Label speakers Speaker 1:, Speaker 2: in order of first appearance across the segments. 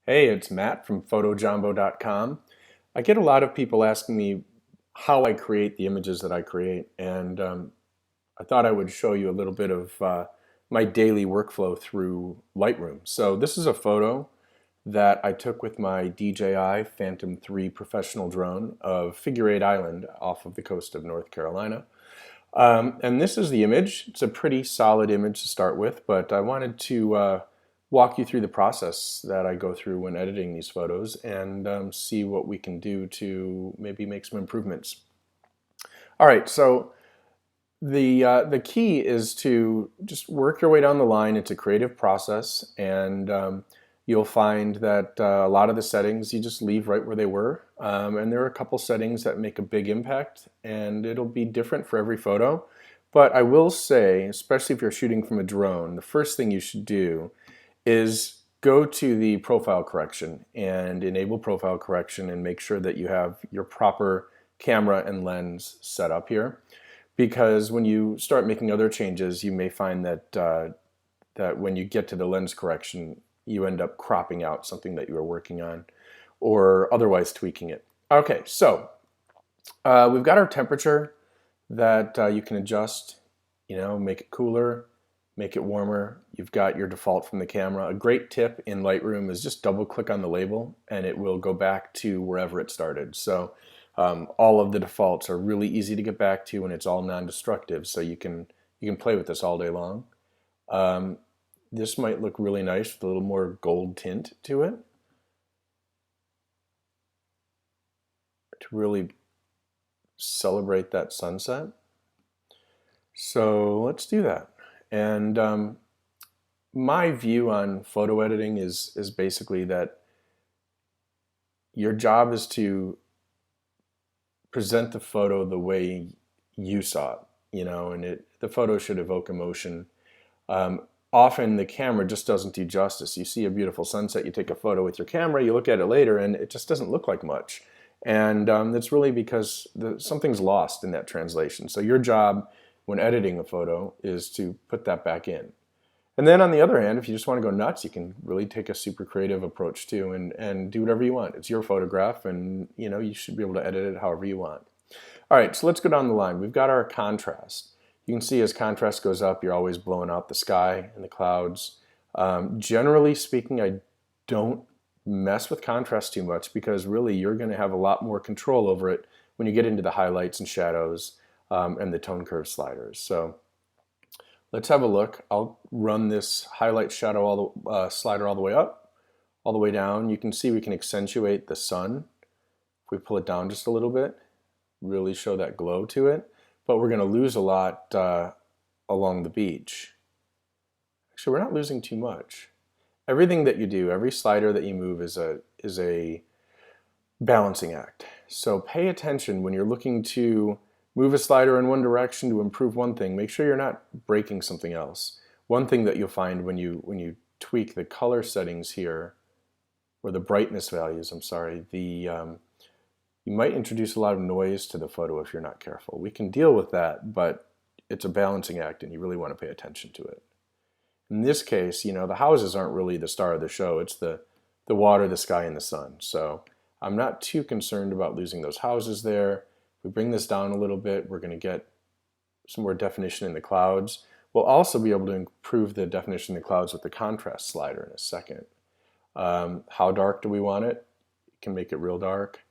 Speaker 1: Hey, it's Matt from photojumbo.com. I get a lot of people asking me how I create the images that I create, and I thought I would show you a little bit of my daily workflow through Lightroom. So this is a photo that I took with my DJI Phantom 3 professional drone of Figure 8 Island off of the coast of North Carolina. And this is the image. It's a pretty solid image to start with, but I wanted to walk you through the process that I go through when editing these photos and see what we can do to maybe make some improvements. All right, so the key is to just work your way down the line. It's a creative process, and you'll find that a lot of the settings you just leave right where they were. And there are a couple settings that make a big impact, and it'll be different for every photo. But I will say, especially if you're shooting from a drone, the first thing you should do is go to the profile correction and enable profile correction and make sure that you have your proper camera and lens set up here. Because when you start making other changes, you may find that that when you get to the lens correction, you end up cropping out something that you were working on or otherwise tweaking it. Okay, so we've got our temperature that you can adjust, make it cooler, make it warmer. You've got your default from the camera. A great tip in Lightroom is just double click on the label and it will go back to wherever it started. So all of the defaults are really easy to get back to, and it's all non-destructive, so you can play with this all day long. This might look really nice with a little more gold tint to it to really celebrate that sunset. So let's do that. And my view on photo editing is basically that your job is to present the photo the way you saw it, and the photo should evoke emotion. Often the camera just doesn't do justice. You see a beautiful sunset, you take a photo with your camera, you look at it later, and it just doesn't look like much. And that's really because something's lost in that translation. So your job when editing a photo is to put that back in. And then on the other hand, if you just want to go nuts, you can really take a super creative approach too and do whatever you want. It's your photograph, and you should be able to edit it however you want. All right, so let's go down the line. We've got our contrast. You can see as contrast goes up, you're always blowing out the sky and the clouds. Generally speaking, I don't mess with contrast too much because really you're going to have a lot more control over it when you get into the highlights and shadows and the tone curve sliders. So let's have a look. I'll run this highlight shadow slider all the way up, all the way down. You can see we can accentuate the sun. If we pull it down just a little bit, really show that glow to it. But we're going to lose a lot along the beach. Actually, we're not losing too much. Everything that you do, every slider that you move is a balancing act. So pay attention when you're looking to move a slider in one direction to improve one thing. Make sure you're not breaking something else. One thing that you'll find when you tweak the color settings here, or the brightness values, I'm sorry, you might introduce a lot of noise to the photo if you're not careful. We can deal with that, but it's a balancing act and you really want to pay attention to it. In this case, the houses aren't really the star of the show. It's the water, the sky, and the sun. So I'm not too concerned about losing those houses there. If we bring this down a little bit, we're going to get some more definition in the clouds. We'll also be able to improve the definition in the clouds with the contrast slider in a second. How dark do we want it? You can make it real dark,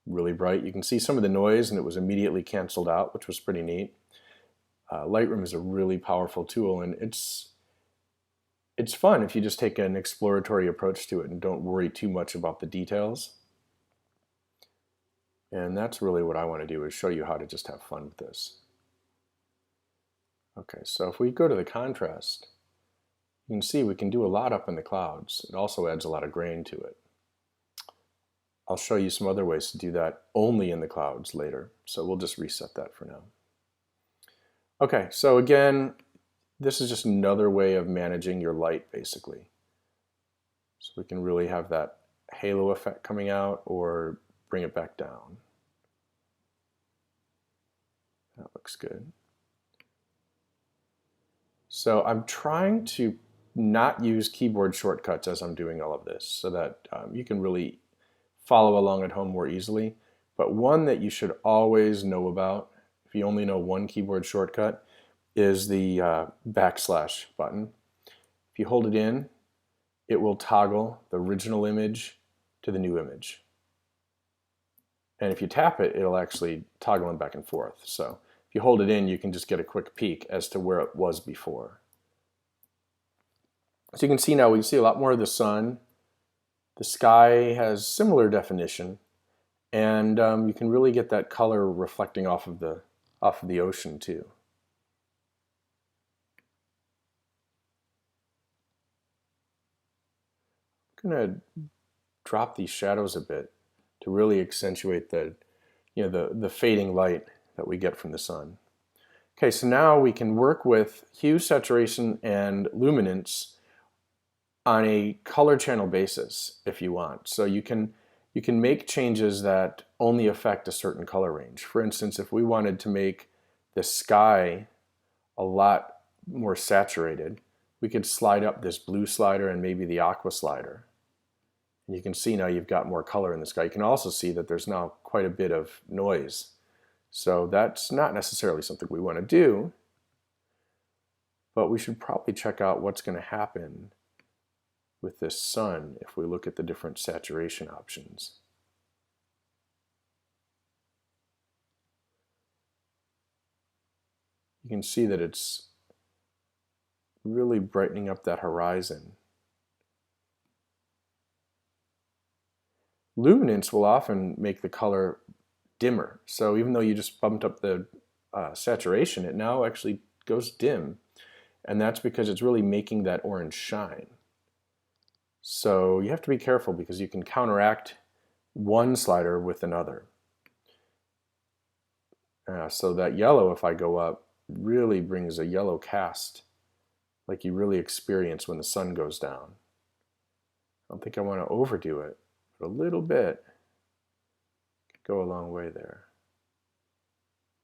Speaker 1: really bright. You can see some of the noise and it was immediately canceled out, which was pretty neat. Lightroom is a really powerful tool, and it's fun if you just take an exploratory approach to it and don't worry too much about the details. And that's really what I want to do, is show you how to just have fun with this. Okay, so if we go to the contrast, you can see we can do a lot up in the clouds. It also adds a lot of grain to it. I'll show you some other ways to do that only in the clouds later, so we'll just reset that for now. Okay, so again, this is just another way of managing your light, basically. So we can really have that halo effect coming out or bring it back down. That looks good. So I'm trying to not use keyboard shortcuts as I'm doing all of this so that you can really follow along at home more easily. But one that you should always know about, if you only know one keyboard shortcut, is the backslash button. If you hold it in, it will toggle the original image to the new image. And if you tap it, it'll actually toggle them back and forth. So if you hold it in, you can just get a quick peek as to where it was before. So you can see now, we can see a lot more of the sun. The sky has similar definition, and you can really get that color reflecting off of the ocean too. I'm going to drop these shadows a bit to really accentuate the fading light that we get from the sun. Okay, so now we can work with hue, saturation, and luminance on a color channel basis if you want. So you can make changes that only affect a certain color range. For instance, if we wanted to make the sky a lot more saturated, we could slide up this blue slider and maybe the aqua slider. And you can see now you've got more color in the sky. You can also see that there's now quite a bit of noise. So that's not necessarily something we want to do, but we should probably check out what's going to happen with this sun if we look at the different saturation options. You can see that it's really brightening up that horizon. Luminance will often make the color dimmer. So even though you just bumped up the saturation, it now actually goes dim. And that's because it's really making that orange shine. So you have to be careful because you can counteract one slider with another. So that yellow, if I go up, really brings a yellow cast like you really experience when the sun goes down. I don't think I want to overdo it, but a little bit could go a long way there.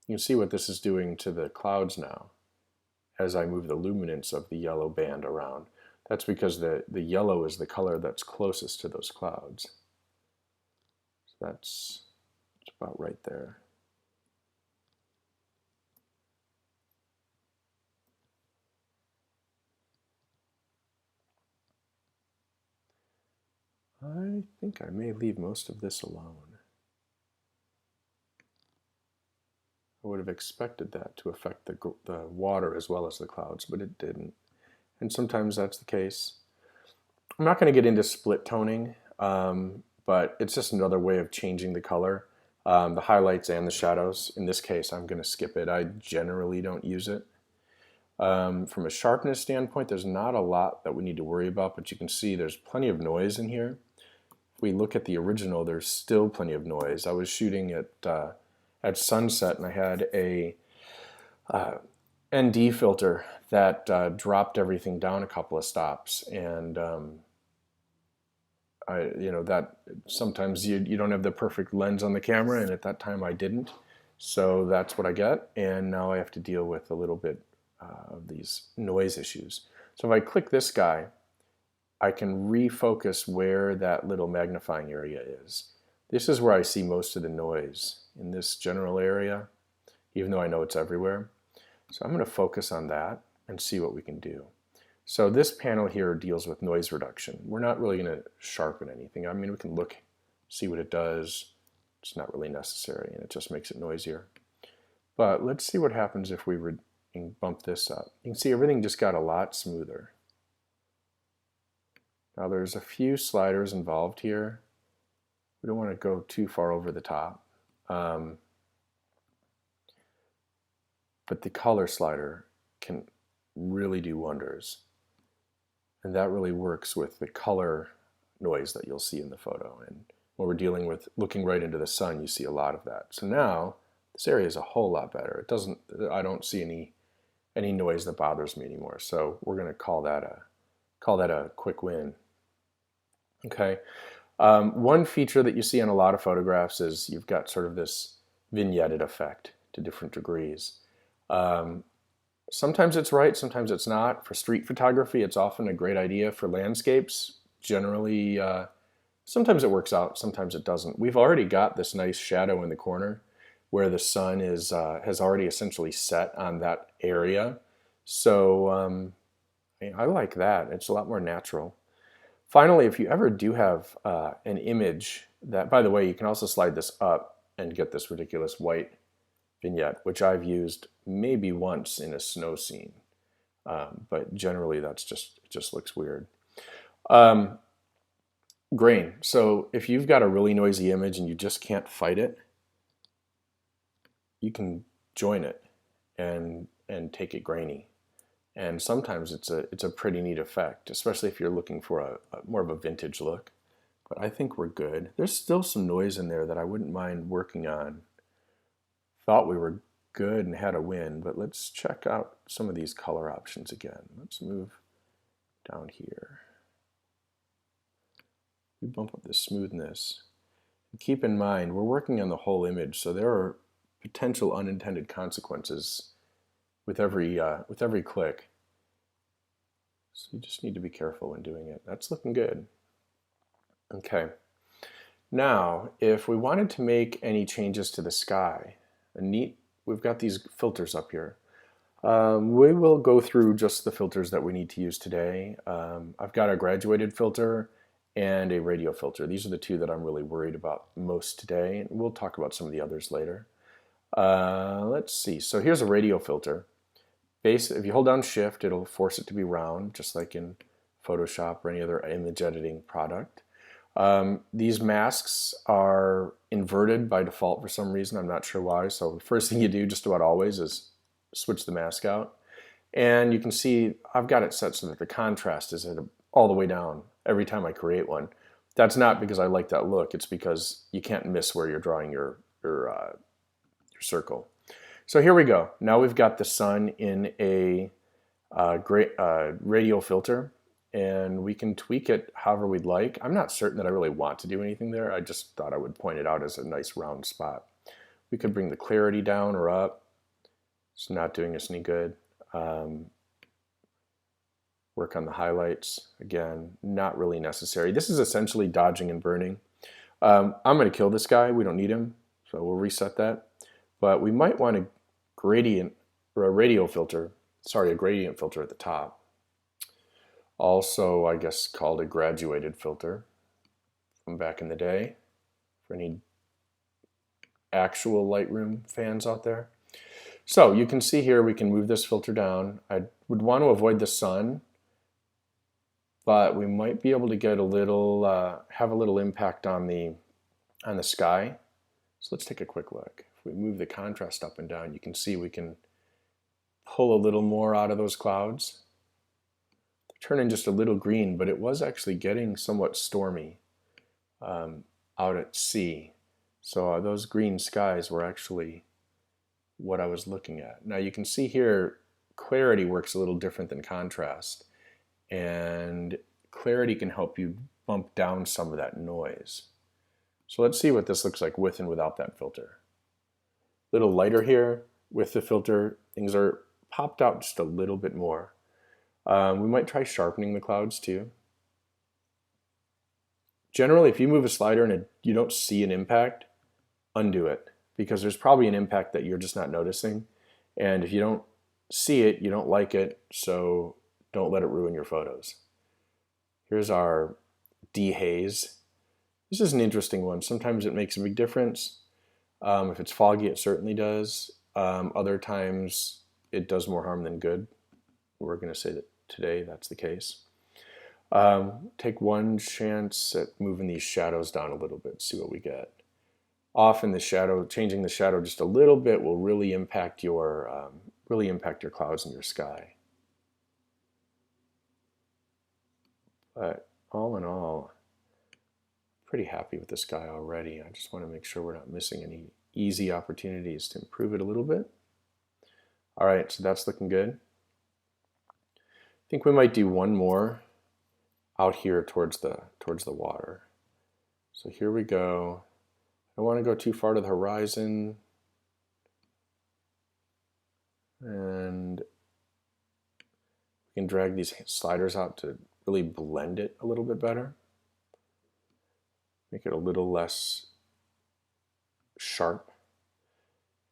Speaker 1: You can see what this is doing to the clouds now as I move the luminance of the yellow band around. That's because the yellow is the color that's closest to those clouds. So that's about right there. I think I may leave most of this alone. I would have expected that to affect the water as well as the clouds, but it didn't. And sometimes that's the case. I'm not going to get into split toning, but it's just another way of changing the color. The highlights and the shadows. In this case, I'm going to skip it. I generally don't use it. From a sharpness standpoint, there's not a lot that we need to worry about, but you can see there's plenty of noise in here. If we look at the original, there's still plenty of noise. I was shooting at sunset, and I had a ND filter that dropped everything down a couple of stops, and that sometimes you don't have the perfect lens on the camera, and at that time I didn't. So that's what I get, and now I have to deal with a little bit of these noise issues. So if I click this guy, I can refocus where that little magnifying area is. This is where I see most of the noise, in this general area, even though I know it's everywhere. So I'm going to focus on that and see what we can do. So this panel here deals with noise reduction. We're not really going to sharpen anything. I mean, we can look, see what it does. It's not really necessary, and it just makes it noisier. But let's see what happens if we bump this up. You can see everything just got a lot smoother. Now there's a few sliders involved here. We don't want to go too far over the top. But the color slider can really do wonders. And that really works with the color noise that you'll see in the photo. And when we're dealing with looking right into the sun, you see a lot of that. So now this area is a whole lot better. I don't see any noise that bothers me anymore. So we're going to call that a quick win. Okay. One feature that you see on a lot of photographs is you've got sort of this vignetted effect to different degrees. Sometimes it's right, sometimes it's not. For street photography, it's often a great idea. For landscapes, generally, sometimes it works out, sometimes it doesn't. We've already got this nice shadow in the corner where the sun is has already essentially set on that area. So I like that. It's a lot more natural. Finally, if you ever do have an image that, by the way, you can also slide this up and get this ridiculous white vignette, which I've used maybe once in a snow scene, but generally that's it just looks weird. Grain. So if you've got a really noisy image and you just can't fight it, you can join it and take it grainy. And sometimes it's a pretty neat effect, especially if you're looking for a more of a vintage look. But I think we're good. There's still some noise in there that I wouldn't mind working on. Thought we were good and had a win, but let's check out some of these color options again. Let's move down here. We bump up the smoothness. And keep in mind, we're working on the whole image, so there are potential unintended consequences with every click. So you just need to be careful when doing it. That's looking good. Okay. Now, if we wanted to make any changes to the sky, we've got these filters up here. We will go through just the filters that we need to use today. I've got a graduated filter and a radio filter. These are the two that I'm really worried about most today, and we'll talk about some of the others later. Let's see. So here's a radio filter. If you hold down Shift, it'll force it to be round, just like in Photoshop or any other image editing product. These masks are inverted by default for some reason. I'm not sure why. So the first thing you do just about always is switch the mask out. And you can see I've got it set so that the contrast is all the way down every time I create one. That's not because I like that look. It's because you can't miss where you're drawing your circle. So here we go. Now we've got the sun in a radial filter, and we can tweak it however we'd like. I'm not certain that I really want to do anything there. I just thought I would point it out as a nice round spot. We could bring the clarity down or up. It's not doing us any good. Work on the highlights. Again, not really necessary. This is essentially dodging and burning. I'm going to kill this guy. We don't need him, so we'll reset that. But we might want a gradient or a radial filter. Sorry, a gradient filter at the top. Also, I guess called a graduated filter from back in the day for any actual Lightroom fans out there. So you can see here we can move this filter down. I would want to avoid the sun, but we might be able to get a little, have a little impact on the sky. So let's take a quick look. If we move the contrast up and down, you can see we can pull a little more out of those clouds. They're turning just a little green, but it was actually getting somewhat stormy out at sea. So those green skies were actually what I was looking at. Now you can see here clarity works a little different than contrast, and clarity can help you bump down some of that noise. So let's see what this looks like with and without that filter. A little lighter here with the filter. Things are popped out just a little bit more. We might try sharpening the clouds too. Generally, if you move a slider and you don't see an impact, undo it, because there's probably an impact that you're just not noticing. And if you don't see it, you don't like it, so don't let it ruin your photos. Here's our Haze. This is an interesting one. Sometimes it makes a big difference. If it's foggy, it certainly does. Other times it does more harm than good. We're going to say that today that's the case. Take one chance at moving these shadows down a little bit, see what we get. Often changing the shadow just a little bit will really impact your clouds and your sky. But all in all, pretty happy with this guy already. I just want to make sure we're not missing any easy opportunities to improve it a little bit. All right, so that's looking good. I think we might do one more out here towards the water. So here we go. I don't want to go too far to the horizon. And We can drag these sliders out to really blend it a little bit better. Make it a little less sharp.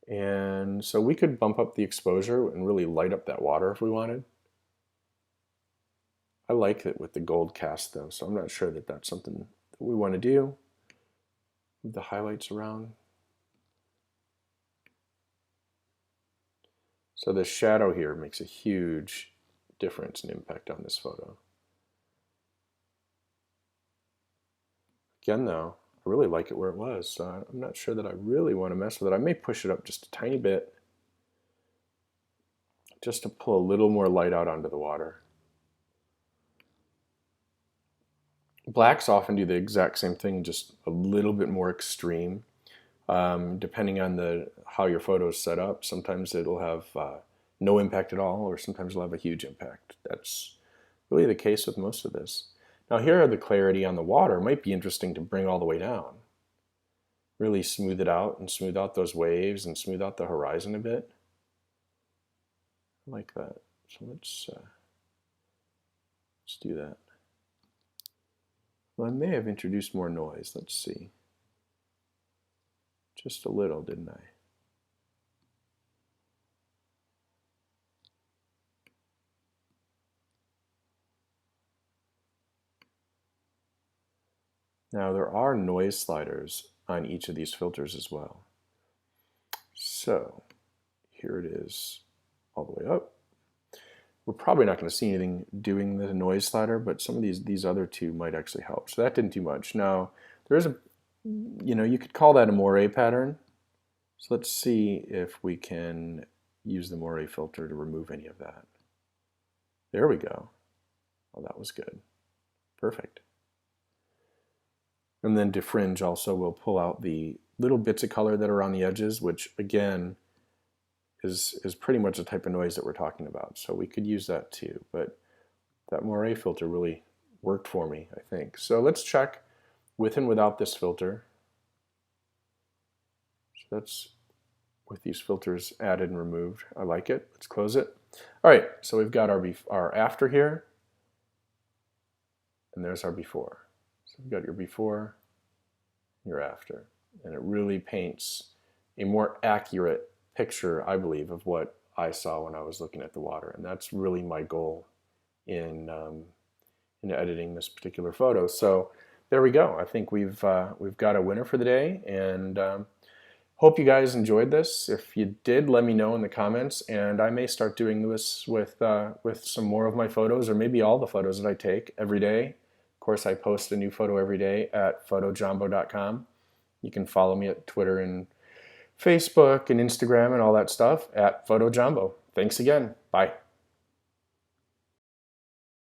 Speaker 1: And so we could bump up the exposure and really light up that water if we wanted. I like it with the gold cast though, so I'm not sure that that's something that we want to do. Move the highlights around. So the shadow here makes a huge difference and impact on this photo. Again though, I really like it where it was, so I'm not sure that I really want to mess with it. I may push it up just a tiny bit, just to pull a little more light out onto the water. Blacks often do the exact same thing, just a little bit more extreme. Depending on how your photo is set up, sometimes it'll have no impact at all, or sometimes it'll have a huge impact. That's really the case with most of this. Now here, the clarity on the water might be interesting to bring all the way down. Really smooth it out and smooth out those waves and smooth out the horizon a bit. I like that. So let's do that. Well, I may have introduced more noise. Let's see. Just a little, didn't I? Now there are noise sliders on each of these filters as well. So here it is all the way up. We're probably not going to see anything doing the noise slider, but some of these other two might actually help. So that didn't do much. Now there is you could call that a moire pattern. So let's see if we can use the moire filter to remove any of that. There we go. Oh, that was good. Perfect. And then defringe also will pull out the little bits of color that are on the edges, which again is pretty much the type of noise that we're talking about. So we could use that too, but that moire filter really worked for me, I think. So let's check with and without this filter. So that's with these filters added and removed. I like it. Let's close it. All right, so we've got our after here, and there's our before. So you've got your before, your after, and it really paints a more accurate picture, I believe, of what I saw when I was looking at the water, and that's really my goal in editing this particular photo. So there we go. I think we've got a winner for the day, and hope you guys enjoyed this. If you did, let me know in the comments, and I may start doing this with some more of my photos, or maybe all the photos that I take every day. Of course, I post a new photo every day at photojambo.com. You can follow me at Twitter and Facebook and Instagram and all that stuff at photojambo. Thanks again. Bye.